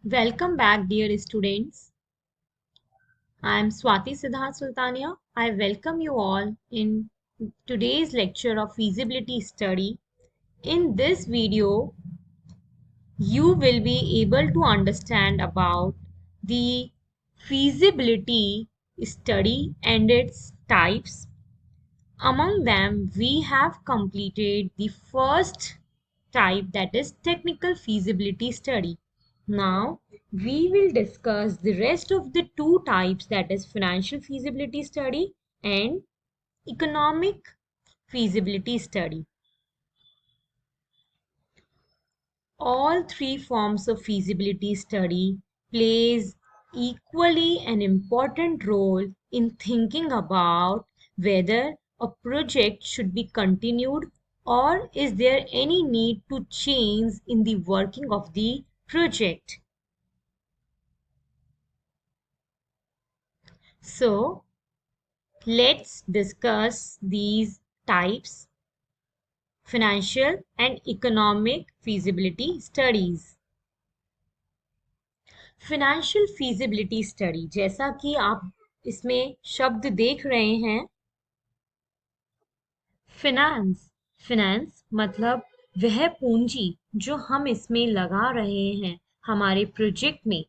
Welcome back, dear students. I am Swati Siddharth Sultania. I welcome you all in today's lecture of feasibility study. In this video, you will be able to understand about the feasibility study and its types. Among them, we have completed the first type, that is technical feasibility study. Now, we will discuss the rest of the two types, that is financial feasibility study and economic feasibility study. All three forms of feasibility study plays equally an important role in thinking about whether a project should be continued or is there any need to change in the working of the project. So, let's discuss these types: financial and economic feasibility studies. Financial feasibility study, जैसा कि आप इसमें शब्द देख रहे हैं, finance finance मतलब वह पूंजी जो हम इसमें लगा रहे हैं हमारे प्रोजेक्ट में,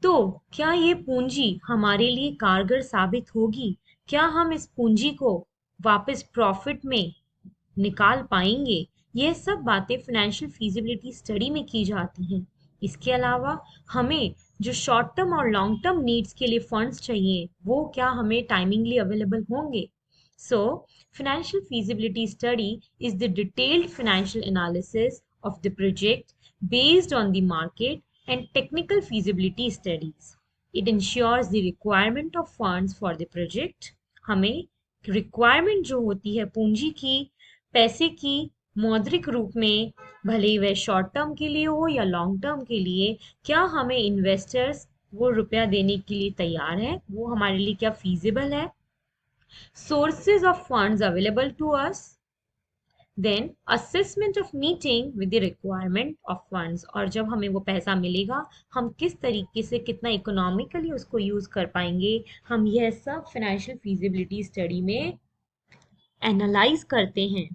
तो क्या ये पूंजी हमारे लिए कारगर साबित होगी? क्या हम इस पूंजी को वापस प्रॉफिट में निकाल पाएंगे? ये सब बातें फाइनेंशियल फीजिबिलिटी स्टडी में की जाती हैं। इसके अलावा हमें जो शॉर्ट टर्म और लॉन्ग टर्म नीड्स के लिए फंड्स चाहिए, वो क्या हमें टाइमिंगली अवेलेबल होंगे? सो financial feasibility study is the detailed financial analysis of the project based on the market and technical feasibility studies. It ensures the requirement of funds for the project. हमें requirement जो होती है पूंजी की, पैसे की, मौद्रिक रूप में, भले ही वह शॉर्ट टर्म के लिए हो या लॉन्ग टर्म के लिए, क्या हमें इन्वेस्टर्स वो रुपया देने के लिए तैयार है, वो हमारे लिए क्या फीजिबल है, sources of funds available to us, then assessment of meeting with the requirement of funds, और जब हमें वो पैसा मिलेगा हम किस तरीके से कितना इकोनॉमिकली उसको यूज कर पाएंगे, हम यह सब फाइनेंशियल फीजिबिलिटी स्टडी में एनालाइज करते हैं.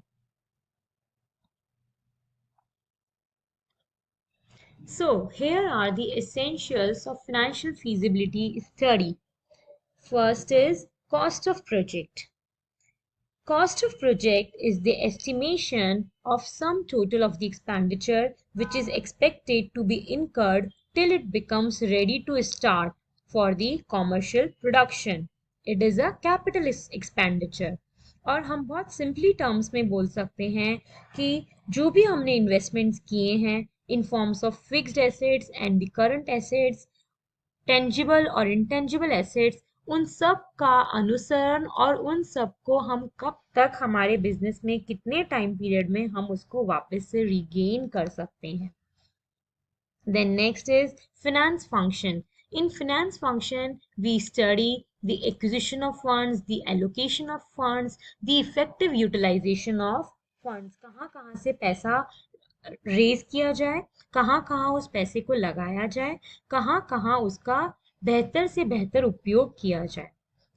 So here are the essentials of financial feasibility study. First is cost of project. Cost of project is the estimation of sum total of the expenditure which is expected to be incurred till it becomes ready to start for the commercial production. It is a capital expenditure. और हम बहुत simply terms में बोल सकते हैं कि जो भी हमने इन्वेस्टमेंट्स किए हैं in forms of fixed assets and the current assets, tangible और इंटेंजिबल एसेट्स, उन सब का अनुसरण और उन सब को हम कब तक हमारे बिजनेस में कितने टाइम पीरियड में हम उसको वापस से रिगेन कर सकते हैं. Then next is finance function. In finance function, we study the acquisition of funds, the allocation of funds, the effective utilization of funds. कहाँ कहाँ से पैसा रेज किया जाए, कहाँ कहाँ उस पैसे को लगाया जाए, कहाँ कहाँ उसका बेहतर से बेहतर उपयोग किया जाए.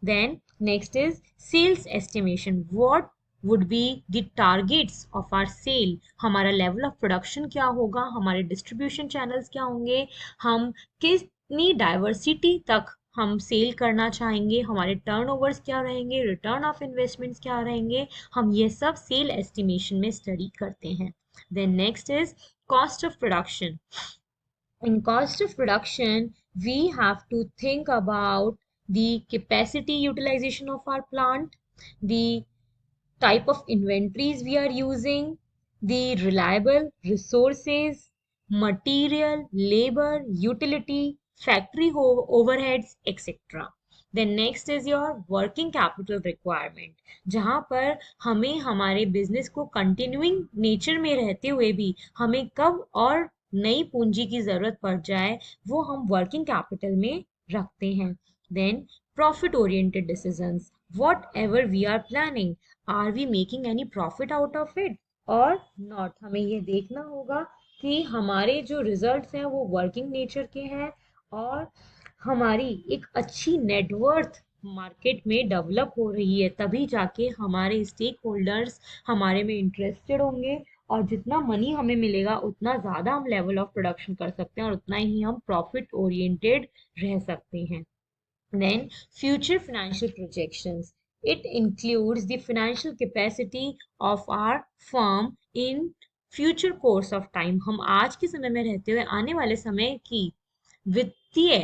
Then next is sales estimation. What would be the targets of our sale? हमारा level of production क्या होगा, हमारे distribution channels क्या होंगे, हम कितनी diversity तक हम सेल करना चाहेंगे, हमारे टर्नओवर्स क्या रहेंगे, रिटर्न ऑफ इन्वेस्टमेंट्स क्या रहेंगे, हम ये सब सेल एस्टिमेशन में स्टडी करते हैं. Then next is cost of production. In cost of production, we have to think about the capacity utilization of our plant, the type of inventories we are using, the reliable resources, material, labor, utility, factory overheads, etc. Then next is your working capital requirement, जहाँ पर हमें हमारे business को continuing nature में रहते हुए भी हमें कब और नई पूंजी की जरूरत पड़ जाए वो हम वर्किंग कैपिटल में रखते हैं. Then profit oriented decisions. Whatever we are planning, are we making any profit out of it or not? हमें ये देखना होगा कि हमारे जो रिजल्ट्स हैं वो वर्किंग नेचर के हैं और हमारी एक अच्छी नेटवर्थ मार्केट में डेवलप हो रही है, तभी जाके हमारे स्टेक होल्डर्स हमारे में इंटरेस्टेड होंगे और जितना मनी हमें मिलेगा उतना ज़्यादा हम लेवल ऑफ प्रोडक्शन कर सकते हैं और उतना ही हम प्रॉफिट ओरिएंटेड रह सकते हैं. Then, future financial projections. It includes the financial capacity of our firm in future course of time. हम आज के समय में रहते हुए आने वाले समय की वित्तीय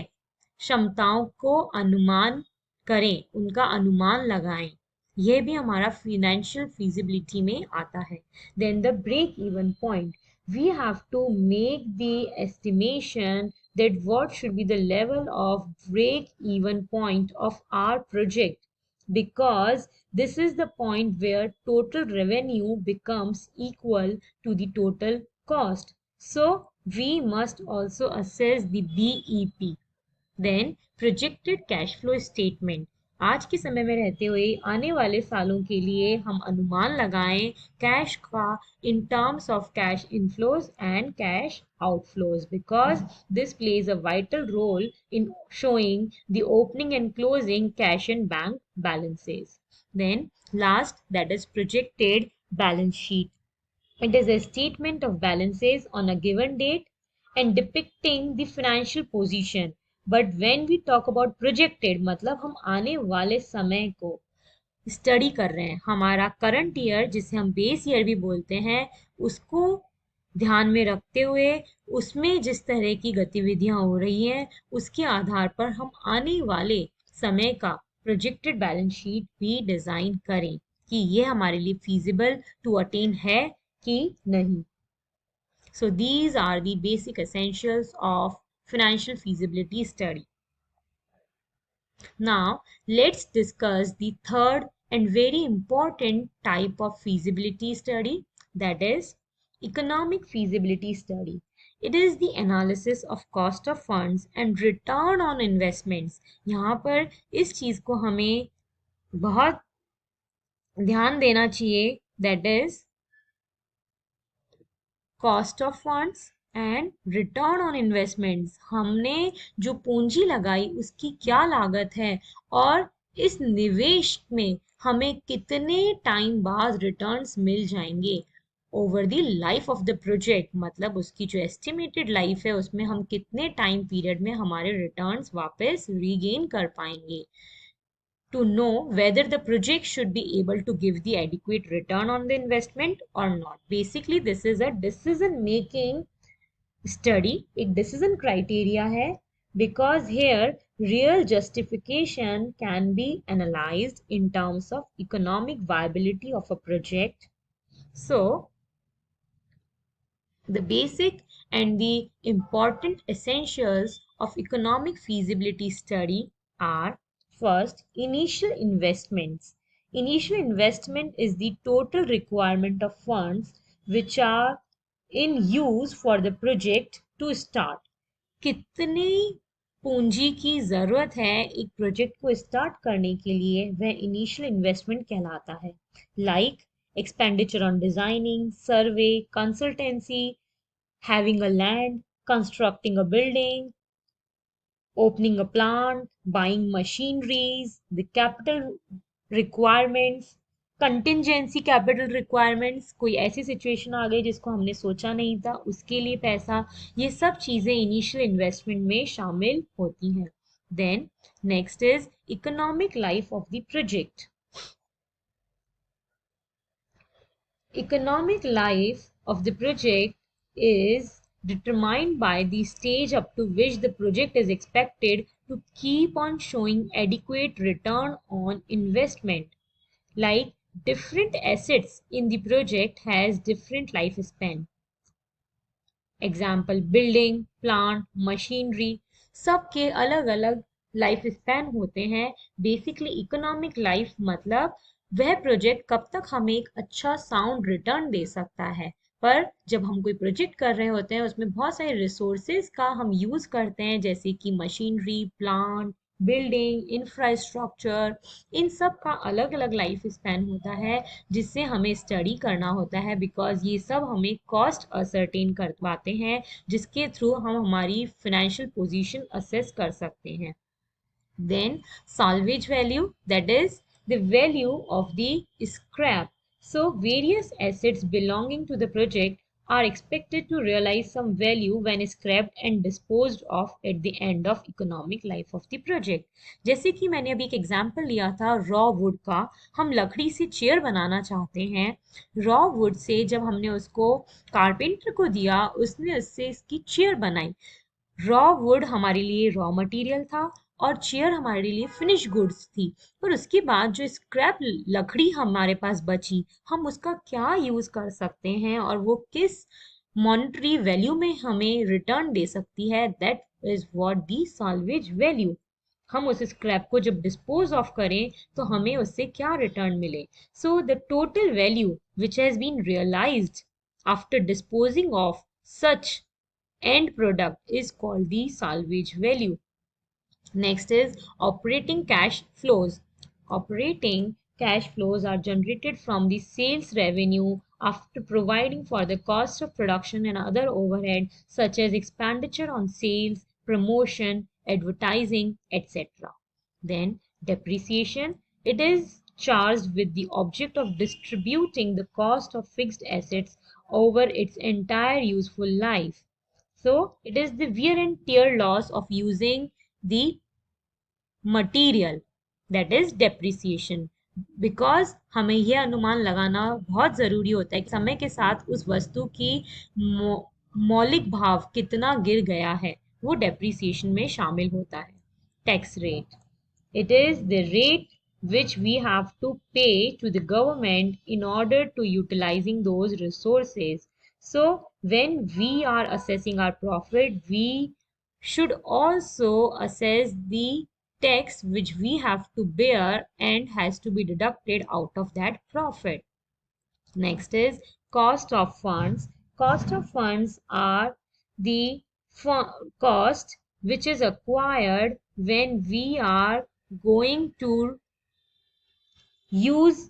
क्षमताओं को अनुमान करें, उनका अनुमान लगाएं. यह भी हमारा financial feasibility में आता है. Then the break even point. We have to make the estimation that what should be the level of break even point of our project, because this is the point where total revenue becomes equal to the total cost. So we must also assess the BEP. Then projected cash flow statement. आज के समय में रहते हुए आने वाले सालों के लिए हम अनुमान लगाएं कैश का in terms of cash inflows and cash outflows, because this plays a vital role in showing the opening and closing cash and bank balances. Then last, that is projected balance sheet. It is a statement of balances on a given date and depicting the financial position. But when we talk about projected, मतलब हम आने वाले समय को study कर रहे हैं, हमारा करंट ईयर जिसे हम बेस ईयर भी बोलते हैं उसको ध्यान में रखते हुए उसमें जिस तरह की गतिविधियां हो रही हैं उसके आधार पर हम आने वाले समय का प्रोजेक्टेड बैलेंस शीट भी डिजाइन करें कि ये हमारे लिए फीजिबल टू अटेन है कि नहीं. So these are the basic essentials of financial feasibility study. Now let's discuss the third and very important type of feasibility study, that is economic feasibility study. It is the analysis of cost of funds and return on investments. यहाँ पर इस चीज को हमें बहुत ध्यान देना चाहिए, that is cost of funds and return on investments. हमने जो पूंजी लगाई उसकी क्या लागत है और इस निवेश में हमें कितने टाइम बाद रिटर्न्स मिल जाएंगे over the life of the project. मतलब उसकी जो एस्टिमेटेड लाइफ है उसमें हम कितने टाइम पीरियड में हमारे रिटर्न्स वापस रीगेन कर पाएंगे, to know whether the project should be able to give the adequate return on the investment or not. Basically, this is a decision making study. एक decision criteria है because here real justification can be analyzed in terms of economic viability of a project. So, the basic and the important essentials of economic feasibility study are: first, initial investments. Initial investment is the total requirement of funds which are in use for the project to start. कितनी पूंजी की जरूरत है एक project को start करने के लिए, वह इनिशियल इन्वेस्टमेंट कहलाता है. Like expenditure on designing, survey, consultancy, having a land, constructing a building, opening a plant, buying machineries, the capital requirements, contingency capital requirements. कोई ऐसी सिचुएशन आ गई जिसको हमने सोचा नहीं था, उसके लिए पैसा. ये सब चीजें इनिशियल इन्वेस्टमेंट में शामिल होती हैं. Then next is economic life of the project. Economic life of the project is determined by the stage up to which the project is expected to keep on showing adequate return on investment. Like different assets in the project has different lifespan. Example, building, plant, machinery, सबके अलग अलग life span होते हैं. Basically economic life मतलब वह project कब तक हमें एक अच्छा साउंड रिटर्न दे सकता है. पर जब हम कोई प्रोजेक्ट कर रहे होते हैं उसमें बहुत सारे रिसोर्सेज का हम यूज करते हैं, जैसे कि मशीनरी, प्लांट, बिल्डिंग, इंफ्रास्ट्रक्चर, इन सब का अलग अलग लाइफ स्पैन होता है जिससे हमें स्टडी करना होता है, बिकॉज ये सब हमें कॉस्ट असरटेन करवाते हैं जिसके थ्रू हम हमारी फाइनेंशियल पोजीशन असेस कर सकते हैं. Then salvage value, that is the value of the scrap. So various assets belonging to the project are expected to realize some value when scrapped and disposed of at the end of economic life of the project. जैसे कि मैंने अभी एक example लिया था raw would का. हम लकड़ी से चेयर बनाना चाहते हैं. रॉ वुड से जब हमने उसको कारपेंटर को दिया, उसने उससे इसकी चेयर बनाई. रॉ वुड हमारे लिए रॉ मटेरियल था और चेयर हमारे लिए फिनिश गुड्स थी. और उसके बाद जो स्क्रैप लकड़ी हमारे पास बची, हम उसका क्या यूज कर सकते हैं और वो किस मॉनेटरी वैल्यू में हमें रिटर्न दे सकती है, that is what the salvage value. हम उस स्क्रैप को जब डिस्पोज ऑफ करें तो हमें उससे क्या रिटर्न मिले. So the total value which has been realised after disposing of such end product is called the salvage value. Next is operating cash flows. Operating cash flows are generated from the sales revenue after providing for the cost of production and other overhead such as expenditure on sales, promotion, advertising, etc. Then depreciation. It is charged with the object of distributing the cost of fixed assets over its entire useful life. So it is the wear and tear loss of using the material, that is depreciation. Because हमें यह अनुमान लगाना बहुत ज़रूरी होता है कि समय के साथ उस वस्तु की मौलिक भाव कितना गिर गया है, वो डेप्रिसिएशन में शामिल होता है. Tax rate. It is the rate which we have to pay to the government in order to utilizing those resources. So when we are assessing our profit, we should also assess the tax which we have to bear and has to be deducted out of that profit. Next is cost of funds. Cost of funds are the cost which is acquired when we are going to use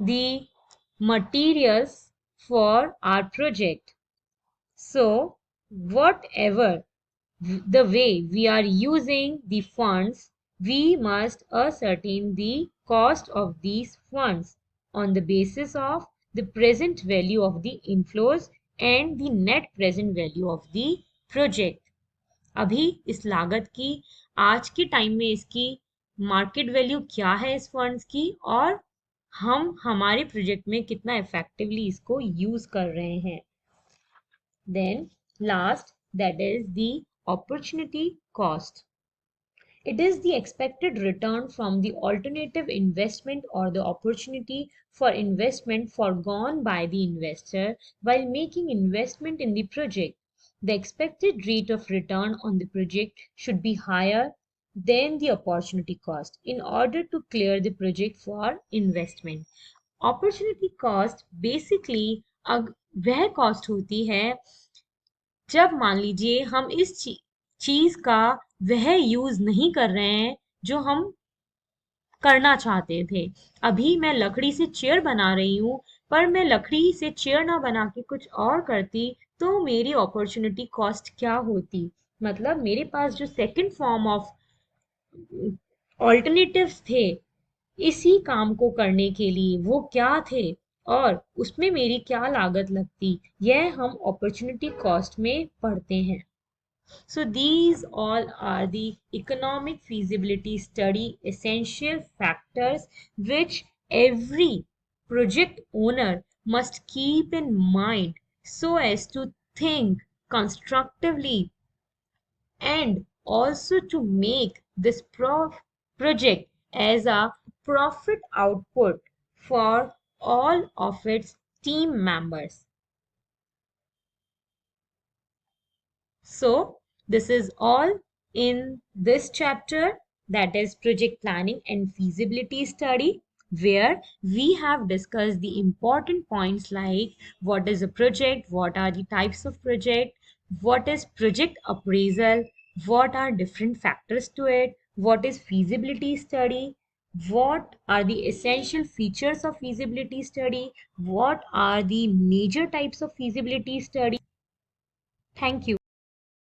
the materials for our project. So whatever the way we are using the funds, we must ascertain the cost of these funds on the basis of the present value of the inflows and the net present value of the project. अभी इस लागत की आज के time में इसकी market value क्या है इस फंड्स की, और हम हमारे प्रोजेक्ट में कितना इफेक्टिवली इसको यूज कर रहे हैं. Then last, that is the opportunity cost. It is the expected return from the alternative investment or the opportunity for investment foregone by the investor while making investment in the project. The expected rate of return on the project should be higher than the opportunity cost in order to clear the project for investment. Opportunity cost basically वह cost होती है जब मान लीजिए हम इस चीज का वह यूज नहीं कर रहे हैं जो हम करना चाहते थे. अभी मैं लकड़ी से चेयर बना रही हूँ, पर मैं लकड़ी से चेयर ना बना के कुछ और करती तो मेरी अपॉर्चुनिटी कॉस्ट क्या होती. मतलब मेरे पास जो सेकंड फॉर्म ऑफ ऑल्टरनेटिव्स थे इसी काम को करने के लिए, वो क्या थे और उसमें मेरी क्या लागत लगती, यह हम अपॉर्चुनिटी कॉस्ट में पढ़ते हैं. So these all are the economic feasibility study essential factors which every project owner must keep in mind so as to think constructively and also to make this project as a profit output for all of its team members. So this is all in this chapter, that is project planning and feasibility study, where we have discussed the important points like what is a project, what are the types of project, what is project appraisal, what are different factors to it, what is feasibility study, what are the essential features of feasibility study, what are the major types of feasibility study. Thank you.